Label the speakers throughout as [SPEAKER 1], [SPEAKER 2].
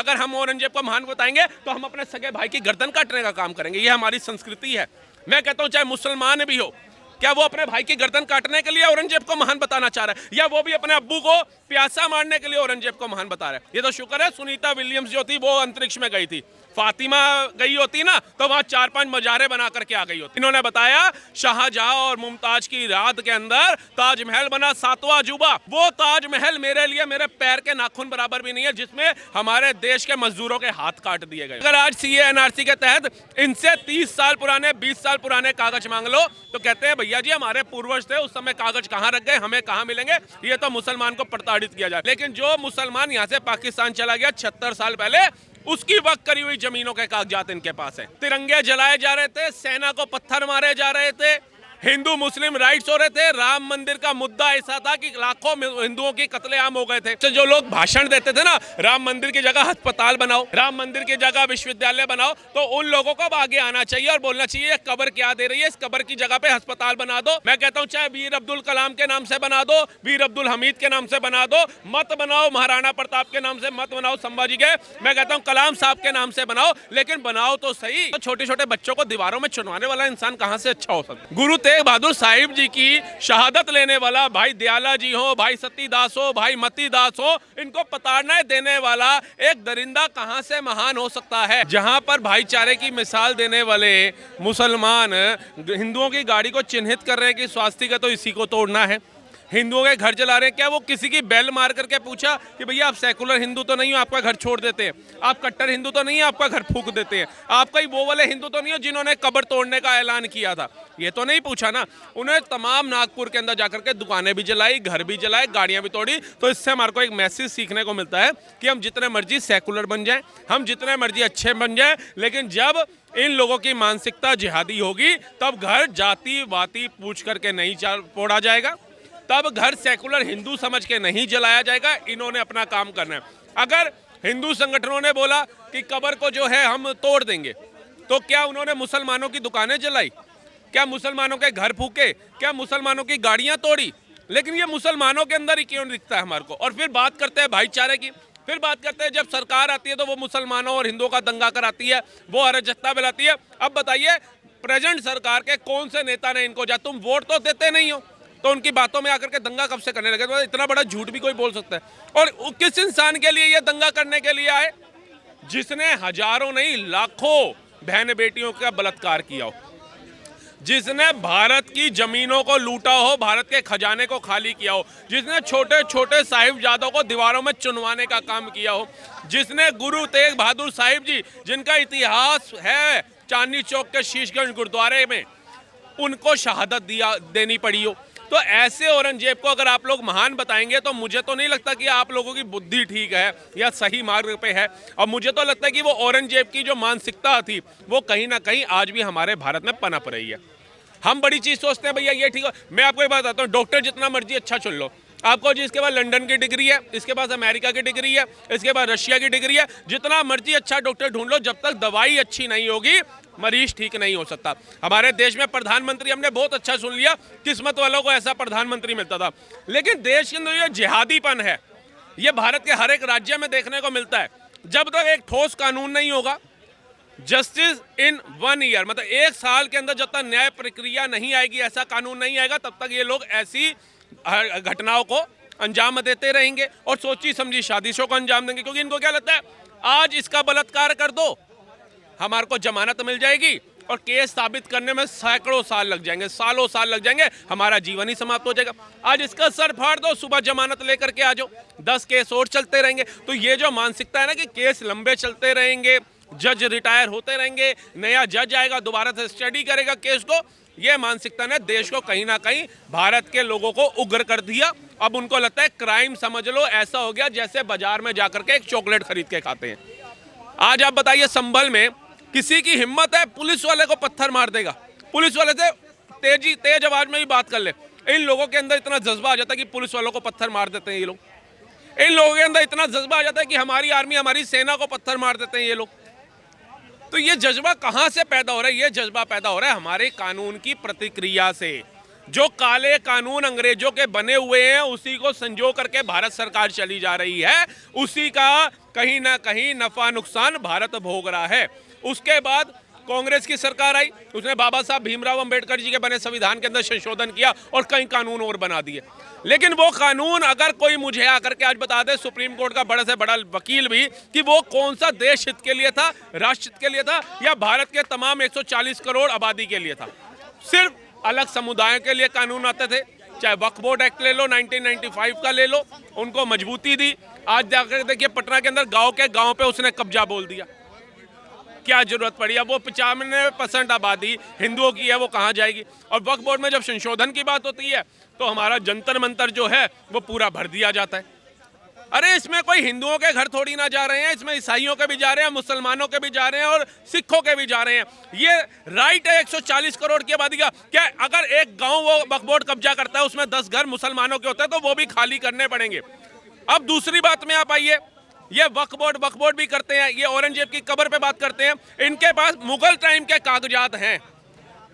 [SPEAKER 1] अगर हम औरंगजेब को महान बताएंगे तो हम अपने सगे भाई की गर्दन काटने का काम करेंगे। ये हमारी संस्कृति है। मैं कहता हूं चाहे मुसलमान भी हो, क्या वो अपने भाई की गर्दन काटने के लिए औरंगजेब को महान बताना चाह रहा है, या वो भी अपने अब्बू को प्यासा मारने के लिए औरंगजेब को महान बता रहा है? ये तो शुक्र है सुनीता विलियम्स जो थी वो अंतरिक्ष में गई थी, फातिमा गई होती ना तो वहां 4-5 मजारे बना करके आ गई होती। इन्होंने बताया शाहजहां और मुमताज की रात के अंदर ताजमहल बना 7वां अजूबा। वो ताजमहल मेरे लिए मेरे पैर के नाखून बराबर भी नहीं है जिसमें हमारे देश के मजदूरों के हाथ काट दिए गए। अगर आज सीए एनआरसी के तहत इनसे 30 साल पुराने 20 साल पुराने कागज मांग लो तो कहते हैं भैया जी हमारे पूर्वज थे, उस समय कागज कहाँ रख गए, हमें कहाँ मिलेंगे, ये तो मुसलमान को प्रताड़ित किया जाए। लेकिन जो मुसलमान यहाँ से पाकिस्तान चला गया 76 साल पहले, उसकी वक्त करी हुई जमीनों के कागजात इनके पास है। तिरंगे जलाए जा रहे थे, सेना को पत्थर मारे जा रहे थे, हिंदू मुस्लिम राइट्स हो रहे थे। राम मंदिर का मुद्दा ऐसा था कि लाखों हिंदुओं की कत्लेआम हो गए थे। तो जो लोग भाषण देते थे ना, राम मंदिर की जगह अस्पताल बनाओ, राम मंदिर की जगह विश्वविद्यालय बनाओ, तो उन लोगों को अब आगे आना चाहिए और बोलना चाहिए कब्र क्या दे रही है, इस कब्र की जगह पे अस्पताल बना दो। मैं कहता हूँ चाहे वीर अब्दुल कलाम के नाम से बना दो, वीर अब्दुल हमीद के नाम से बना दो, मत बनाओ महाराणा प्रताप के नाम से, मत बनाओ संभाजी के, मैं कहता हूँ कलाम साहब के नाम से बनाओ, लेकिन बनाओ तो सही। तो छोटे छोटे बच्चों को दीवारों में चुनवाने वाला इंसान कहाँ से अच्छा हो सकता है? गुरु तेग बहादुर साहिब जी की शहादत लेने वाला भाई दयाला जी हो, भाई सतीदास हो, भाई मतीदास हो, इनको पताड़ना देने वाला एक दरिंदा कहां से महान हो सकता है? जहां पर भाईचारे की मिसाल देने वाले मुसलमान हिंदुओं की गाड़ी को चिन्हित कर रहे हैं कि स्वास्तिक तो इसी को तोड़ना है, हिंदुओं के घर जला रहे हैं। क्या वो किसी की बेल मार करके पूछा कि भैया आप सेकुलर हिंदू तो नहीं हो, आपका घर छोड़ देते हैं, आप कट्टर हिंदू तो नहीं है, आपका घर फूंक देते हैं, आप कहीं वो वाले हिंदू तो नहीं हो जिन्होंने कब्र तोड़ने का ऐलान किया था? ये तो नहीं पूछा ना। उन्हें तमाम नागपुर के अंदर जाकर के दुकानें भी जलाई, घर भी जलाए, गाड़ियां भी तोड़ी। तो इससे हमारे को एक मैसेज सीखने को मिलता है कि हम जितने मर्जी सेकुलर बन जाएं, हम जितने मर्जी अच्छे बन जाएं, लेकिन जब इन लोगों की मानसिकता जिहादी होगी तब घर जाति वाती पूछ करके नहीं फोड़ा जाएगा, तब घर सेकुलर हिंदू समझ के नहीं जलाया जाएगा। इन्होंने अपना काम करना है। अगर हिंदू संगठनों ने बोला कि कब्र को जो है हम तोड़ देंगे, तो क्या उन्होंने मुसलमानों की दुकानें जलाई? क्या मुसलमानों के घर फूके? क्या मुसलमानों की गाड़ियां तोड़ी? लेकिन ये मुसलमानों के अंदर ही क्यों दिखता है हमारे को? और फिर बात करते हैं भाईचारे की, फिर बात करते हैं जब सरकार आती है तो वो मुसलमानों और हिंदुओं का दंगा कराती है, वो अराजकता फैलाती है। अब बताइए प्रेजेंट सरकार के कौन से नेता ने इनको जा, तुम वोट तो देते नहीं हो, तो उनकी बातों में आकर के दंगा कब से करने लगे? तो इतना बड़ा झूठ भी कोई बोल सकता है? और किस इंसान के लिए ये दंगा करने के लिए आए जिसने हजारों नहीं लाखों बहन बेटियों का बलात्कार किया हो, जिसने भारत की जमीनों को लूटा हो, भारत के खजाने को खाली किया हो, जिसने छोटे छोटे साहिबजादों को दीवारों में चुनवाने का काम किया हो, जिसने गुरु तेग बहादुर साहिब जी जिनका इतिहास है चांदनी चौक के शीशगंज गुरुद्वारे में, उनको शहादत देनी पड़ी हो। तो ऐसे औरंगजेब को अगर आप लोग महान बताएंगे तो मुझे तो नहीं लगता कि आप लोगों की बुद्धि ठीक है या सही मार्ग पे है। और मुझे तो लगता है कि वो औरंगजेब की जो मानसिकता थी वो कहीं ना कहीं आज भी हमारे भारत में पनप रही है। हम बड़ी चीज़ सोचते हैं भैया ये ठीक है। मैं आपको एक बात बताता हूँ, डॉक्टर जितना मर्जी अच्छा चुन लो, आपको जिसके पास लंदन की डिग्री है, इसके पास अमेरिका की डिग्री है, इसके पास रशिया की डिग्री है, जितना मर्जी अच्छा डॉक्टर ढूंढ लो, जब तक दवाई अच्छी नहीं होगी मरीज ठीक नहीं हो सकता। हमारे देश में प्रधानमंत्री हमने बहुत अच्छा सुन लिया, किस्मत वालों को ऐसा प्रधानमंत्री मिलता था, लेकिन देश के अंदर ये जिहादीपन है ये भारत के हर एक राज्य में देखने को मिलता है। जब तक एक ठोस कानून नहीं होगा, जस्टिस इन 1 ईयर, मतलब 1 साल के अंदर जब तक न्याय प्रक्रिया नहीं आएगी, ऐसा कानून नहीं आएगा, तब तक ये लोग ऐसी घटनाओं को अंजाम देते रहेंगे और सोची समझी साजिशों को अंजाम देंगे। क्योंकि इनको क्या लगता है आज इसका बलात्कार कर दो हमारे को जमानत मिल जाएगी, और केस साबित करने में सैकड़ों साल लग जाएंगे, सालों साल लग जाएंगे, हमारा जीवन ही समाप्त हो जाएगा। आज इसका सर फाड़ दो, सुबह जमानत लेकर के आ जाओ, 10 केस और चलते रहेंगे। तो ये जो मानसिकता है ना कि केस लंबे चलते रहेंगे, जज रिटायर होते रहेंगे, नया जज आएगा दोबारा से स्टडी करेगा केस को, ये मानसिकता ने देश को कहीं ना कहीं भारत के लोगों को उग्र कर दिया। अब उनको लगता है क्राइम समझ लो ऐसा हो गया जैसे बाजार में जाकर के एक चॉकलेट खरीद के खाते हैं। आज आप बताइए संभल में किसी की हिम्मत है पुलिस वाले को पत्थर मार देगा, पुलिस वाले से तेज आवाज में भी बात कर ले। इन लोगों के अंदर इतना जज्बा आ जाता है कि पुलिस वालों को पत्थर मार देते हैं ये लोग। इन लोगों के अंदर इतना जज्बा आ जाता है कि हमारी आर्मी हमारी सेना को पत्थर मार देते हैं ये लोग। तो ये जज्बा कहाँ से पैदा हो रहा है? ये जज्बा पैदा हो रहा है हमारे कानून की प्रतिक्रिया से। जो काले कानून अंग्रेजों के बने हुए हैं उसी को संजो करके भारत सरकार चली जा रही है, उसी का कहीं ना कहीं नफा नुकसान भारत भोग रहा है। उसके बाद कांग्रेस की सरकार आई, उसने बाबा साहब भीमराव अंबेडकर जी के बने संविधान के अंदर संशोधन किया और कई कानून और बना दिए। लेकिन वो कानून अगर कोई मुझे आकर के आज बता दे, सुप्रीम कोर्ट का बड़े से बड़ा वकील भी, कि वो कौन सा देश हित के लिए था, राष्ट्र हित के लिए था, या भारत के तमाम 140 करोड़ आबादी के लिए था। सिर्फ अलग समुदायों के लिए कानून आते थे। चाहे वक्फ बोर्ड एक्ट ले लो, 1995 का ले लो, उनको मजबूती दी। आज जाकर देखिए पटना के अंदर गांव पे उसने कब्जा बोल दिया। क्या जरूरत पड़ी? अब वो 95% आबादी हिंदुओं की है, वो कहाँ जाएगी? और वक्फ बोर्ड में जब संशोधन की बात होती है तो हमारा जंतर मंतर जो है वो पूरा भर दिया जाता है। अरे इसमें कोई हिंदुओं के घर थोड़ी ना जा रहे हैं, इसमें ईसाइयों के भी जा रहे हैं, मुसलमानों के भी जा रहे हैं और सिखों के भी जा रहे हैं। ये राइट है 140 करोड़ की आबादी का। क्या अगर एक गांव वो वक्फ बोर्ड कब्जा करता है, उसमें 10 घर मुसलमानों के होते हैं, तो वो भी खाली करने पड़ेंगे। अब दूसरी बात में आप आइए, ये वक्फ बोर्ड भी करते हैं, ये औरंगजेब की कब्र पे बात करते हैं। इनके पास मुगल टाइम के कागजात हैं,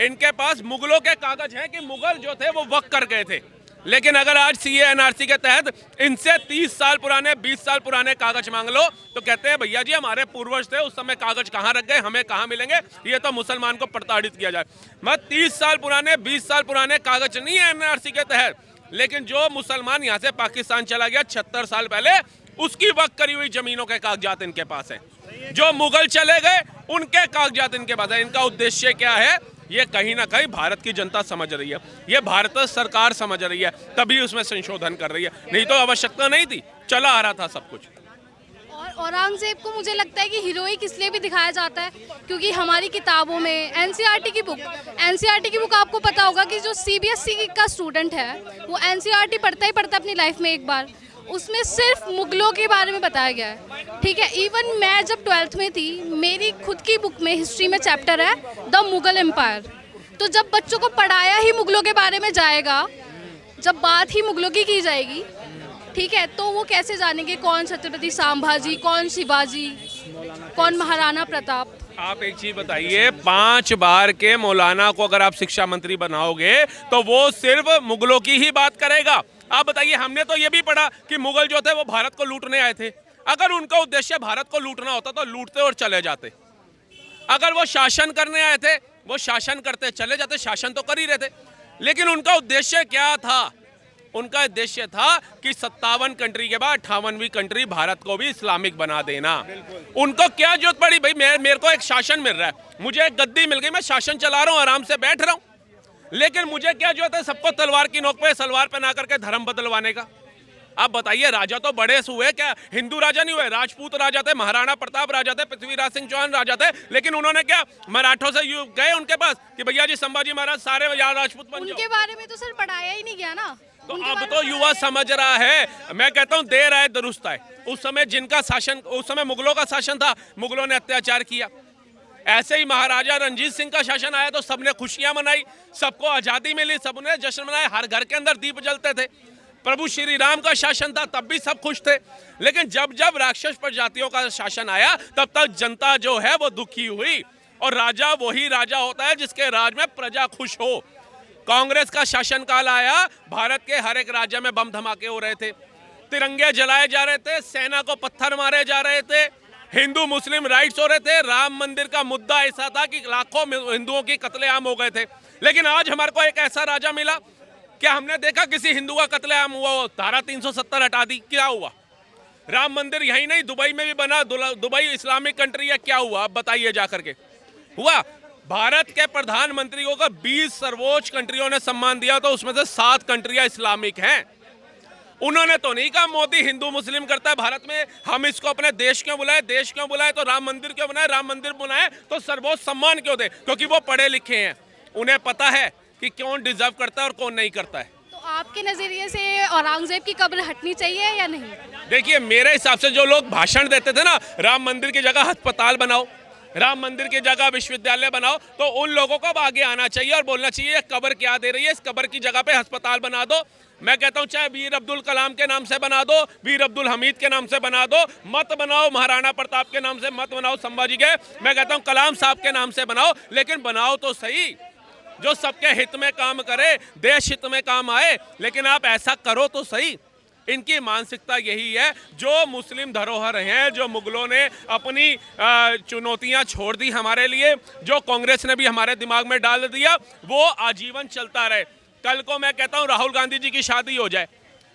[SPEAKER 1] इनके पास मुगलों के कागज हैं कि मुगल जो थे वो वक्फ कर गए थे। लेकिन अगर आज सीए एनआरसी के तहत इनसे 30 साल पुराने, 20 साल पुराने कागज मांग लो तो कहते हैं भैया जी हमारे पूर्वज थे, उस समय कागज कहाँ रख गए, हमें कहाँ मिलेंगे, ये तो मुसलमान को प्रताड़ित किया जाए। मत 30 साल पुराने, 20 साल पुराने कागज नहीं है एनआरसी के तहत, लेकिन जो मुसलमान यहाँ से पाकिस्तान चला गया 76 साल पहले, उसकी वक्त करी हुई जमीनों के कागजात इनके पास है। जो मुगल चले गए उनके कागजात इनके पास है। इनका उद्देश्य क्या है, ये कहीं ना कहीं भारत की जनता समझ रही है, ये भारत सरकार समझ रही है, तभी उसमें संशोधन कर रही है, नहीं तो आवश्यकता नहीं थी, चला आ रहा था सब कुछ।
[SPEAKER 2] और औरंगजेब को मुझे लगता है कि हीरोइक इसलिए भी दिखाया जाता है क्योंकि हमारी किताबों में एनसीईआरटी की बुक आपको पता होगा कि जो सीबीएसई का स्टूडेंट है वो एनसीईआरटी पढ़ता ही पढ़ता अपनी लाइफ में एक बार, उसमें सिर्फ मुगलों के बारे में बताया गया है। ठीक है, इवन मैं जब 12th में थी, मेरी खुद की बुक में हिस्ट्री में चैप्टर है द मुगल एम्पायर। तो जब बच्चों को पढ़ाया ही मुगलों के बारे में जाएगा, जब बात ही मुगलों की जाएगी, ठीक है, तो वो कैसे जानेंगे कौन छत्रपति संभाजी, कौन शिवाजी, कौन महाराणा प्रताप।
[SPEAKER 1] आप एक चीज बताइए, 5 बार के मौलाना को अगर आप शिक्षा मंत्री बनाओगे तो वो सिर्फ मुगलों की ही बात करेगा। आप बताइए, हमने तो ये भी पढ़ा कि मुगल जो थे वो भारत को लूटने आए थे। अगर उनका उद्देश्य भारत को लूटना होता तो लूटते और चले जाते। अगर वो शासन करने आए थे, वो शासन करते चले जाते, शासन तो कर ही रहे थे। लेकिन उनका उद्देश्य क्या था? उनका उद्देश्य था कि 57 कंट्री के बाद 58वीं कंट्री भारत को भी इस्लामिक बना देना। उनको क्या जरूरत पड़ी भाई, मेरे को एक शासन मिल रहा है, मुझे एक गद्दी मिल गई, मैं शासन चला रहा हूँ, आराम से बैठ रहा हूँ, लेकिन मुझे क्या जरूरत है सबको तलवार की नोक पे सलवार पहना करके धर्म बदलवाने का? आप बताइए, राजा तो बड़े हुए, क्या हिंदू राजा नहीं हुए? राजपूत राजा थे, महाराणा प्रताप राजा थे, पृथ्वीराज सिंह चौहान राजा थे, लेकिन उन्होंने क्या मराठों से गए उनके पास कि भैया जी संभाजी महाराज सारे राजपूत बन जाओ।
[SPEAKER 2] उनके बारे में तो सर पढ़ाया ही नहीं गया ना।
[SPEAKER 1] तो अब तो युवा समझ रहा है। मैं कहता हूँ देर आए दुरुस्त आए। उस समय जिनका शासन, उस समय मुगलों का शासन था, मुगलों ने अत्याचार किया। ऐसे ही महाराजा रणजीत सिंह का शासन आया तो सबने खुशियां मनाई, सबको आजादी मिली, सबने जश्न मनाया, हर घर के अंदर दीप जलते थे। प्रभु श्री राम का शासन था, तब भी सब खुश थे। लेकिन जब जब राक्षस प्रजातियों का शासन आया, तब तक जनता जो है वो दुखी हुई। और राजा वही राजा होता है जिसके राज में प्रजा खुश हो। कांग्रेस का शासनकाल आया, भारत के हर एक राज्य में बम धमाके हो रहे थे, तिरंगे जलाए जा रहे थे, सेना को पत्थर मारे जा रहे थे, हिंदू मुस्लिम राइट्स हो रहे थे, राम मंदिर का मुद्दा ऐसा था कि लाखों हिंदुओं की कत्लेआम हो गए थे। लेकिन आज हमारे को एक ऐसा राजा मिला, क्या हमने देखा किसी हिंदू का कत्लेआम हुआ? धारा 370 हटा दी, क्या हुआ? राम मंदिर यही नहीं, दुबई में भी बना, दुबई इस्लामिक कंट्री है, क्या हुआ? आप बताइए जाकर के। हुआ? भारत के प्रधानमंत्री को 20 सर्वोच्च कंट्रियों ने सम्मान दिया, तो उसमें से 7 कंट्रियां इस्लामिक हैं। उन्होंने तो नहीं कहा मोदी हिंदू मुस्लिम करता है भारत में, हम इसको अपने देश क्यों बुलाए, देश क्यों बुलाए, तो राम मंदिर क्यों बनाए, राम मंदिर बनाए तो सर्वोच्च सम्मान क्यों दे? क्योंकि वो पढ़े लिखे हैं, उन्हें पता है कि कौन डिजर्व करता है और कौन नहीं करता है।
[SPEAKER 2] तो आपके नजरिए से औरंगजेब की कब्र हटनी चाहिए या नहीं?
[SPEAKER 1] देखिए, मेरे हिसाब से जो लोग भाषण देते थे ना, राम मंदिर की जगह अस्पताल बनाओ, राम मंदिर की जगह विश्वविद्यालय बनाओ, तो उन लोगों को अब आगे आना चाहिए और बोलना चाहिए ये कब्र क्या दे रही है, इस कब्र की जगह पे अस्पताल बना दो। मैं कहता हूं चाहे वीर अब्दुल कलाम के नाम से बना दो, वीर अब्दुल हमीद के नाम से बना दो, मत बनाओ महाराणा प्रताप के नाम से, मत बनाओ संभाजी के, मैं कहता हूं कलाम साहब के नाम से बनाओ, लेकिन बनाओ तो सही। जो सबके हित में काम करे, देश हित में काम आए, लेकिन आप ऐसा करो तो सही। इनकी मानसिकता यही है। जो मुस्लिम धरोहर हैं, जो मुगलों ने अपनी चुनौतियां छोड़ दी हमारे लिए, जो कांग्रेस ने भी हमारे दिमाग में डाल दिया, वो आजीवन चलता रहे। कल को मैं कहता हूं राहुल गांधी जी की शादी हो जाए,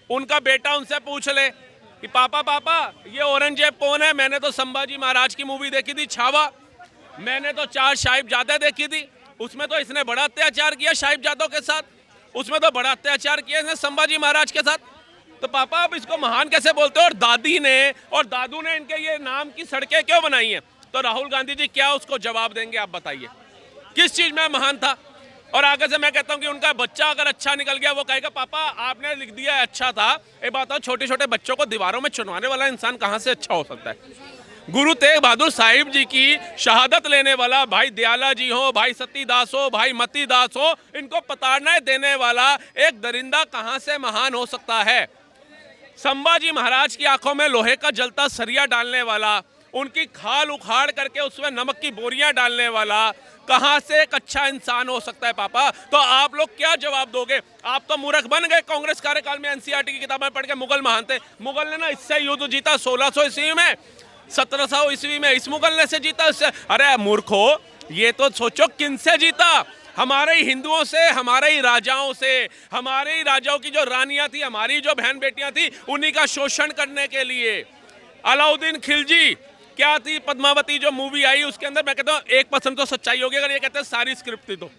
[SPEAKER 1] उनका बेटा उनसे पूछ ले कि पापा पापा ये औरंगजेब कौन है? मैंने तो संभाजी महाराज की मूवी देखी थी छावा, मैंने तो 4 साहिबजादे देखी थी, उसमें तो इसने बड़ा अत्याचार किया साहिबजादों के साथ, उसमें तो बड़ा अत्याचार किया इसने संभाजी महाराज के साथ। तो पापा आप इसको महान कैसे बोलते हो? और दादी ने और दादू ने इनके ये नाम की सड़कें क्यों बनाई हैं? तो राहुल गांधी जी क्या उसको जवाब देंगे? आप बताइए किस चीज में महान था? और आगे से मैं कहता हूं कि उनका बच्चा अगर अच्छा निकल गया, वो कहेगा पापा आपने लिख दिया अच्छा था। एक बात बताओ, छोटे छोटे बच्चों को दीवारों में चुनवाने वाला इंसान कहां से अच्छा हो सकता है? गुरु तेग बहादुर साहिब जी की शहादत लेने वाला भाई दयाला जी हो, भाई सतीदास हो, भाई मतीदास हो, इनको पताड़ने देने वाला एक दरिंदा कहां से महान हो सकता है? संभाजी महाराज की आंखों में लोहे का जलता सरिया डालने वाला, उनकी खाल उखाड़ करके उसमें नमक की बोरियां डालने वाला कहां से एक अच्छा इंसान हो सकता है पापा? तो आप लोग क्या जवाब दोगे? आप तो मूर्ख बन गए। कांग्रेस कार्यकाल में एनसीईआरटी की किताबें पढ़ के मुगल महान थे। मुगल ने ना इससे युद्ध जीता 1600 ईस्वी में, 1700 ईस्वी में इस मुगल ने से जीता इससे। अरे मूर्खो, ये तो सोचो किन से जीता? हमारे ही हिंदुओं से, हमारे ही राजाओं से, हमारे ही राजाओं की जो रानियां थी, हमारी जो बहन बेटियां थी, उन्हीं का शोषण करने के लिए। अलाउद्दीन खिलजी क्या थी? पद्मावती जो मूवी आई उसके अंदर मैं कहता हूँ 1% तो सच्चाई होगी। अगर ये कहते हैं सारी स्क्रिप्ट थी तो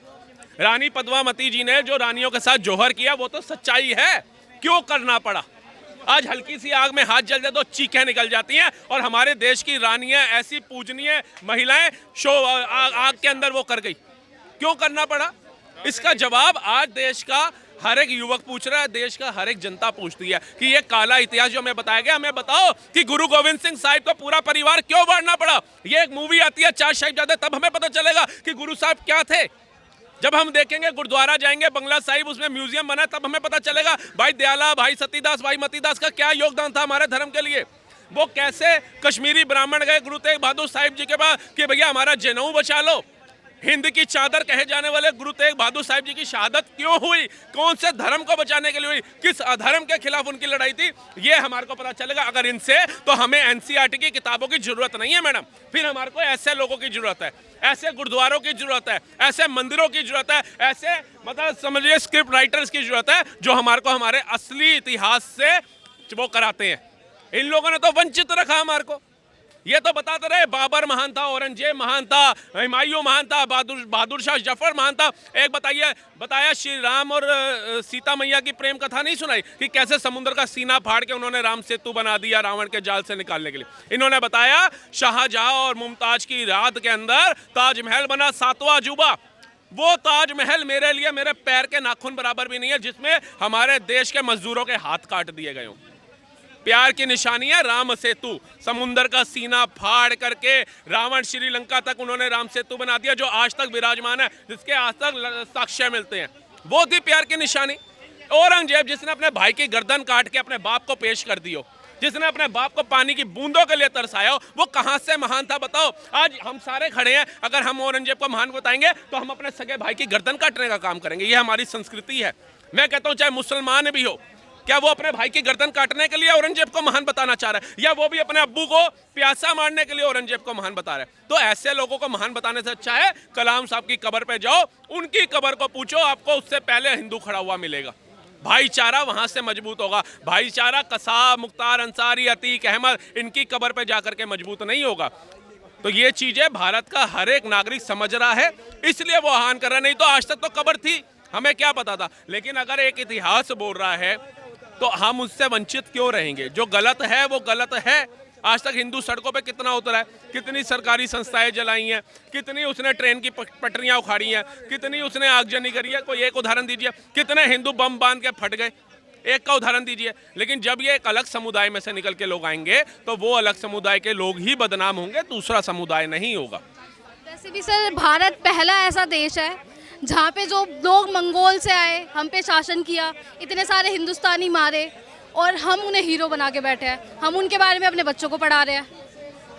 [SPEAKER 1] रानी पद्मावती जी ने जो रानियों के साथ जोहर किया वो तो सच्चाई है। क्यों करना पड़ा? आज हल्की सी आग में हाथ जल जाए तो चीखें निकल जाती हैं, और हमारे देश की रानियां ऐसी पूजनीय महिलाएं आग के अंदर वो कर गई। क्यों करना पड़ा? इसका जवाब आज देश का हर एक युवक पूछ रहा है, देश का हर एक जनता पूछती है कि ये काला इतिहास जो हमें बताया गया, हमें बताओ कि गुरु गोविंद सिंह साहिब का पूरा परिवार क्यों बांटना पड़ा? ये एक मूवी आती है 4 साहिबजादे, तब हमें पता चलेगा कि गुरु साहब क्या थे। जब हम देखेंगे, गुरुद्वारा जाएंगे, बंगला साहिब, उसमें म्यूजियम बना, तब हमें पता चलेगा भाई दयाला, भाई सतीदास, भाई मतीदास का क्या योगदान था हमारे धर्म के लिए। वो कैसे कश्मीरी ब्राह्मण गए गुरु तेग बहादुर साहिब जी के पास कि भैया हमारा जनेऊ बचा लो। हिंद की चादर कहे जाने वाले गुरु तेग बहादुर साहिब जी की शहादत क्यों हुई? कौन से धर्म को बचाने के लिए हुई? किस अधर्म के खिलाफ उनकी लड़ाई थी? ये हमारे को पता चलेगा अगर इनसे। तो हमें एनसीईआरटी की किताबों की जरूरत नहीं है मैडम, फिर हमारे को ऐसे लोगों की जरूरत है, ऐसे गुरुद्वारों की जरूरत है, ऐसे मंदिरों की जरूरत है, ऐसे मतलब समझिए स्क्रिप्ट राइटर्स की जरूरत है जो हमारे को हमारे असली इतिहास से वो कराते हैं। इन लोगों ने तो वंचित रखा हमारे को। ये तो बताते रहे बाबर महान था, औरंगजेब महान था, हुमायूं महान था, बहादुर शाह जफर महान था। एक बताया श्री राम और सीता मैया की प्रेम कथा नहीं सुनाई कि कैसे समुद्र का सीना फाड़ के उन्होंने राम सेतु बना दिया रावण के जाल से निकालने के लिए। इन्होंने बताया शाहजहां और मुमताज की रात के अंदर ताजमहल बना, 7वां अजूबा। वो ताजमहल मेरे लिए मेरे पैर के नाखून बराबर भी नहीं है जिसमें हमारे देश के मजदूरों के हाथ काट दिए गए हों। प्यार की निशानी है राम सेतु। समुंदर का सीना फाड़ करके रावण श्रीलंका तक उन्होंने राम सेतु बना दिया, जो आज तक विराजमान है, जिसके आज तक साक्ष्य मिलते हैं। वो थी प्यार की निशानी। औरंगजेब जिसने अपने भाई की गर्दन काट के अपने बाप को पेश कर दियो, जिसने अपने बाप को पानी की बूंदों के लिए तरसाया, वो कहां से महान था बताओ? आज हम सारे खड़े हैं, अगर हम औरंगजेब को महान बताएंगे तो हम अपने सगे भाई की गर्दन काटने का काम करेंगे। ये हमारी संस्कृति है। मैं कहता हूं चाहे मुसलमान भी हो, क्या वो अपने भाई की गर्दन काटने के लिए औरंगजेब को महान बताना चाह रहा है, या वो भी अपने अब्बू को प्यासा मारने के लिए औरंगजेब को महान बता रहा है? तो ऐसे लोगों को महान बताने से अच्छा है कलाम साहब की कब्र पे जाओ, उनकी कब्र को पूछो, आपको उससे पहले हिंदू खड़ा हुआ मिलेगा। भाईचारा वहां से मजबूत होगा। भाईचारा कसाब, मुख्तार अंसारी, अतीक अहमद, इनकी कब्र पे जाकर के मजबूत नहीं होगा। तो ये चीजें भारत का हर एक नागरिक समझ रहा है, इसलिए वो आह्वान कर रहा है। नहीं तो आज तक तो कब्र थी, हमें क्या पता था। लेकिन अगर एक इतिहास बोल रहा है तो हम उससे वंचित क्यों रहेंगे? जो गलत है वो गलत है। आज तक हिंदू सड़कों पे कितना उतरा है, कितनी सरकारी संस्थाएं जलाई हैं, कितनी उसने ट्रेन की पटरियां उखाड़ी हैं, कितनी उसने आगजनी करी है। कोई एक उदाहरण दीजिए, कितने हिंदू बम बांध के फट गए, एक का उदाहरण दीजिए। लेकिन जब ये एक अलग समुदाय में से निकल के लोग आएंगे तो वो अलग समुदाय के लोग ही बदनाम होंगे, दूसरा समुदाय नहीं होगा।
[SPEAKER 2] वैसे भी सर भारत पहला ऐसा देश है जहाँ पे जो लोग मंगोल से आए, हम पे शासन किया, इतने सारे हिंदुस्तानी मारे, और हम उन्हें हीरो बना के बैठे हैं। हम उनके बारे में अपने बच्चों को पढ़ा रहे हैं,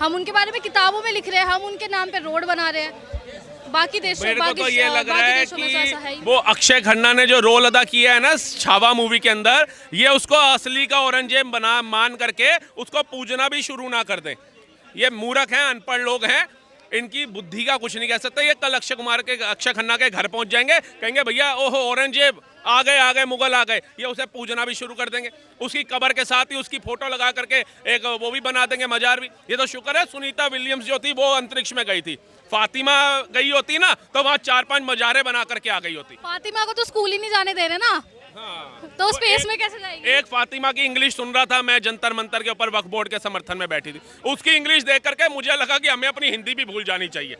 [SPEAKER 2] हम उनके बारे में किताबों में लिख रहे हैं, हम उनके नाम पे रोड बना रहे हैं। बाकी देशों
[SPEAKER 1] मेरे को
[SPEAKER 2] बाकी
[SPEAKER 1] तो ये लग रहा
[SPEAKER 2] बाकी
[SPEAKER 1] है
[SPEAKER 2] देशों में तो ऐसा है
[SPEAKER 1] कि
[SPEAKER 2] ही
[SPEAKER 1] वो अक्षय खन्ना ने जो रोल अदा किया है ना छावा मूवी के अंदर, ये उसको असली का औरंगजेब बना मान करके उसको पूजना भी शुरू ना कर दें। ये मूर्ख हैं, अनपढ़ लोग हैं, इनकी बुद्धि का कुछ नहीं कह सकते। ये कल अक्षय खन्ना के घर पहुंच जाएंगे, कहेंगे भैया ओहो औरंगजेब आ गए मुगल आ गए, ये उसे पूजना भी शुरू कर देंगे। उसकी कब्र के साथ ही उसकी फोटो लगा करके एक वो भी बना देंगे मजार भी। ये तो शुक्र है सुनीता विलियम्स जो थी वो अंतरिक्ष में गई थी, फातिमा गई होती ना तो वहाँ 4-5 मजारे बना करके आ गई होती।
[SPEAKER 2] फातिमा को तो स्कूल ही नहीं जाने दे रहे ना,
[SPEAKER 1] हाँ।
[SPEAKER 2] तो स्पेस में कैसे जाएगी?
[SPEAKER 1] एक फातिमा की इंग्लिश सुन रहा था मैं जंतर मंतर के ऊपर, वक्फ बोर्ड के समर्थन में बैठी थी, उसकी इंग्लिश देख करके मुझे लगा कि हमें अपनी हिंदी भी भूल जानी चाहिए।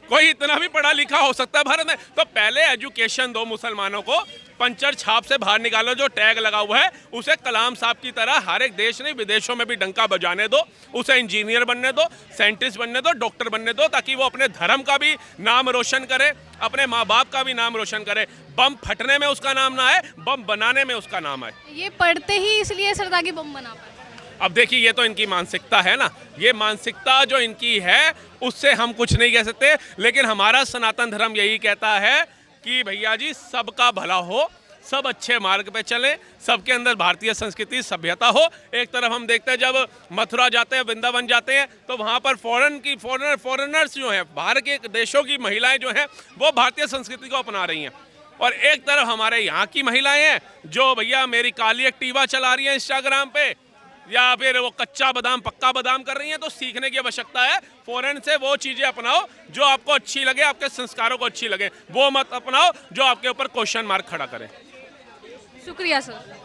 [SPEAKER 1] कोई इतना भी पढ़ा लिखा हो सकता है भारत में? तो पहले एजुकेशन दो मुसलमानों को, पंचर छाप से बाहर निकालो, जो टैग लगा हुआ है उसे कलाम साहब की तरह हर एक देश नहीं विदेशों में भी डंका बजाने दो, उसे इंजीनियर बनने दो, साइंटिस्ट बनने दो, डॉक्टर बनने दो, ताकि वो अपने धर्म का भी नाम रोशन करे, अपने माँ बाप का भी नाम रोशन करे। बम फटने में उसका नाम ना आए, बम बनाने में उसका नाम आए।
[SPEAKER 2] ये पढ़ते ही इसलिए सरदागी बम बना पाए।
[SPEAKER 1] अब देखिए ये तो इनकी मानसिकता है ना, ये मानसिकता जो इनकी है उससे हम कुछ नहीं कह सकते, लेकिन हमारा सनातन धर्म यही कहता है कि भैया जी सबका भला हो, सब अच्छे मार्ग पे चले, सबके अंदर भारतीय संस्कृति सभ्यता हो। एक तरफ हम देखते हैं जब मथुरा जाते हैं, वृंदावन जाते हैं, तो वहाँ पर फॉरेनर्स जो हैं, बाहर के देशों की महिलाएं जो हैं वो भारतीय संस्कृति को अपना रही हैं, और एक तरफ हमारे यहाँ की महिलाएं हैं जो भैया मेरी काली एक्टिवा चला रही है इंस्टाग्राम पे, या फिर वो कच्चा बादाम पक्का बादाम कर रही हैं। तो सीखने की आवश्यकता है, फॉरेन से वो चीज़ें अपनाओ जो आपको अच्छी लगे, आपके संस्कारों को अच्छी लगे, वो मत अपनाओ जो आपके ऊपर क्वेश्चन मार्क खड़ा करे।
[SPEAKER 2] शुक्रिया सर।